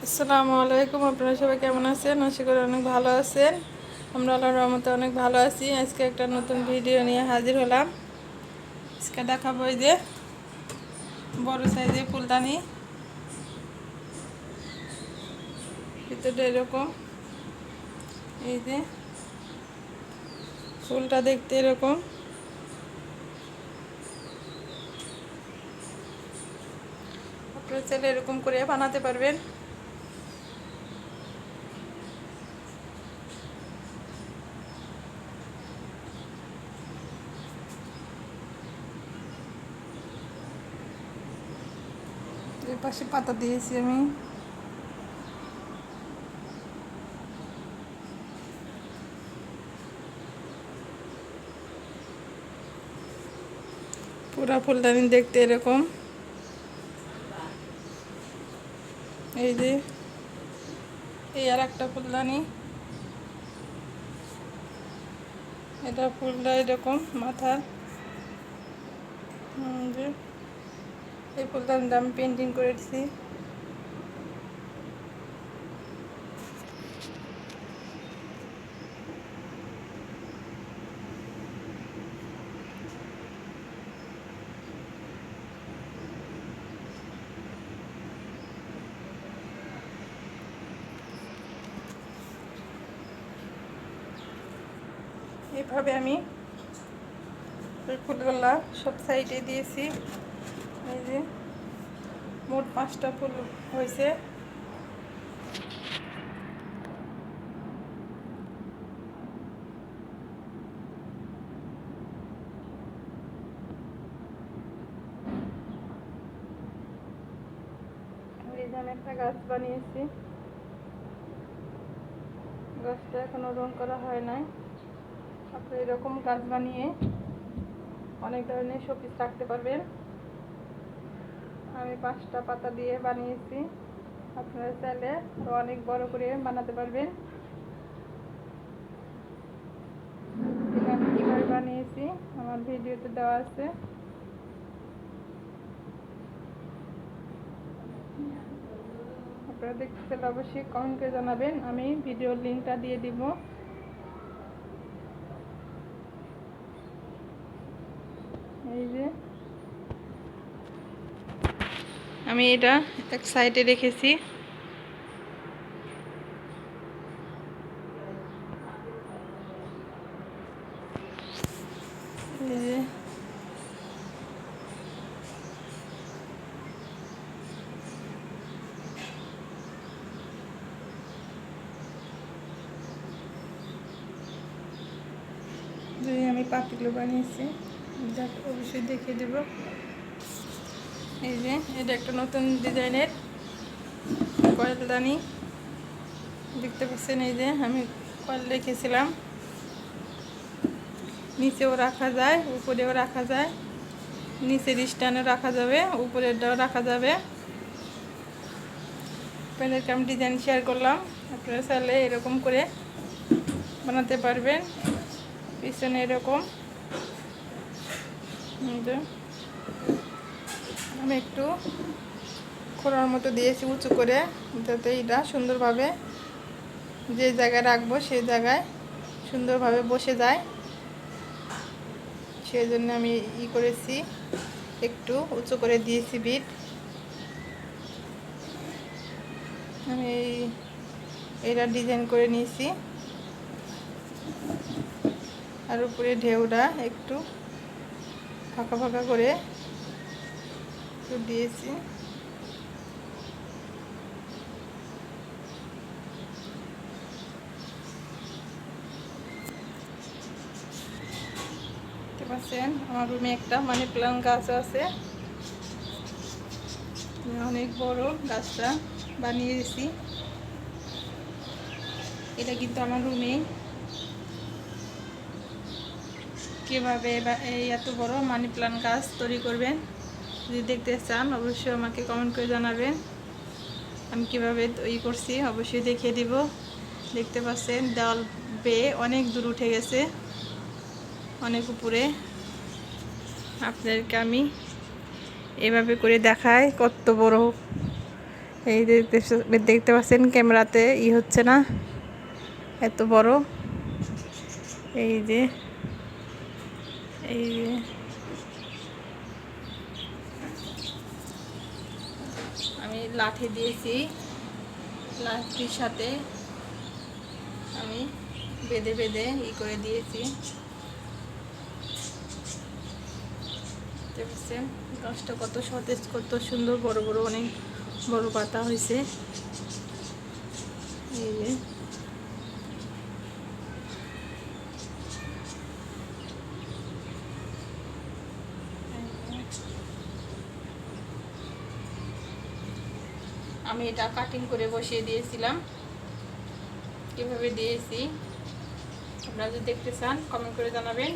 আসসালামু আলাইকুম। আপনারা সবাই কেমন আছেন? আশা করি অনেক ভালো আছেন। আমরা আল্লাহর রহমতে অনেক ভালো আছি। আজকে একটা নতুন ভিডিও নিয়ে হাজির হলাম। আজকে দেখাবো এই যে বড় সাইজের ফুলদানি, ভিতরে এরকম, এই যে ফুলটা দেখতে এরকম। আপনারা চাইলে এরকম করে বানাতে পারবেন। এর পাশে পাতা দিয়েছি আমি। পুরা ফুলদানি দেখতে এরকম। এই যে এই আর একটা ফুলদানি, এটা ফুলটা এরকম মাথার। যে এই ফুলদানিটা আমি পেন্টিং করেছি। এইভাবে আমি ফুলগুলা সব সাইডে দিয়েছি। এই যে মোট 5টা ফুল হয়েছে। এই যে আমি একটা গাছ বানিয়েছি। গাছটা এখনো রং করা হয় নাই। আপনি এরকম গাছ বানিয়ে অনেক ধরনের শোপিস রাখতে পারবেন। আমি 5টা পাতা দিয়ে বানিয়েছি। আপনারা চাইলে আরো অনেক বড় করে বানাতে পারবেন। এটা আমি কীভাবে বানিয়েছি আমার ভিডিওতে দেওয়া আছে। আপনারা দেখতে চাইলে অবশ্যই কমেন্ট করে জানাবেন, আমি ভিডিওর লিঙ্কটা দিয়ে দিব। এই যে আমি এটা এক সাইডে রেখেছি। এই যে আমি পাতিগুলো বানিয়েছি, অবশ্যই দেখিয়ে দেব। এই যে এটা একটা নতুন ডিজাইনের কয়েলদানি দেখতে পাচ্ছেন। এই যে আমি কয়েল রেখেছিলাম, নিচেও রাখা যায়, উপরেও রাখা যায়। নিচের স্ট্যান্ডও রাখা যাবে, উপরেরটাও রাখা যাবে। আপনাদেরকে আমি ডিজাইন শেয়ার করলাম। আপনারা চাইলে এরকম করে বানাতে পারবেন। পিছনে এরকম আমি একটু খোলার মতো দিয়েছি উঁচু করে, যাতে এটা সুন্দরভাবে যে জায়গায় রাখবো সেই জায়গায় সুন্দরভাবে বসে যায়। সেই জন্য আমি করেছি, একটু উঁচু করে দিয়েছি বিট। আমি এটা ডিজাইন করে নিয়েছি। আর উপরে ঢেউটা একটু ফাঁকা ফাঁকা করে একটু দিয়েছি। দেখতে পাচ্ছেন আমার রুমে একটা মানি প্লান্ট গাছ আছে। অনেক বড় গাছটা বানিয়েছি। এটা কিন্তু আমার রুমে। কীভাবে এই এত বড় মানি প্লান্ট গাছ তৈরি করবেন যদি দেখতে চান অবশ্যই আমাকে কমেন্ট করে জানাবেন। আমি কীভাবে তৈরি করছি অবশ্যই দেখিয়ে দিব। দেখতে পাচ্ছেন দেওয়াল বেয়ে অনেক দূর উঠে গেছে, অনেক উপরে। আপনাদেরকে আমি এভাবে করে দেখাই কত বড় এই যে দেখতে পাচ্ছেন ক্যামেরাতে হচ্ছে না, এত বড়। এই যে আমি লাঠি দিয়েছি, লাঠির সাথে আমি বেঁধে বেঁধে করে দিয়েছি। দেখছেন গাছটা কত সতেজ, কত সুন্দর, বড় বড় অনেক বড় পাতা হয়েছে। এই যে আমি এটা কাটিং করে বসিয়ে দিয়েছিলাম, কিভাবে দিয়েছি আপনারা যদি দেখতে চান কমেন্ট করে জানাবেন,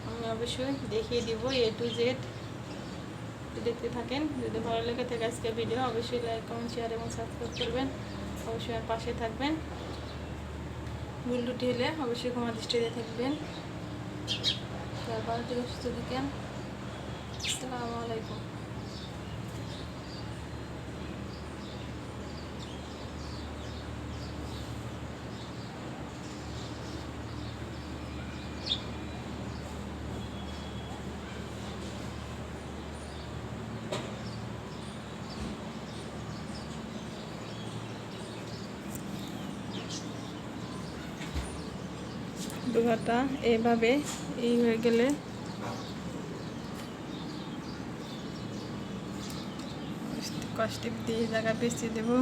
আমি অবশ্যই দেখিয়ে দিব A to Z। দেখতে থাকেন, যদি ভালো লেগে থাকে আজকে ভিডিও অবশ্যই লাইক, কমেন্ট, শেয়ার এবং সাবস্ক্রাইব করবেন, অবশ্যই আমার পাশে থাকবেন। ভুল ত্রুটি হলে অবশ্যই ক্ষমা দৃষ্টিতে থাকবেন। ভালো থেকে সুস্থ থাকেন। আসসালামু আলাইকুম। ডোকাটা এইভাবে হয়ে গেলে কষ্টিপ দিয়ে জায়গা পেঁচিয়ে দেবো।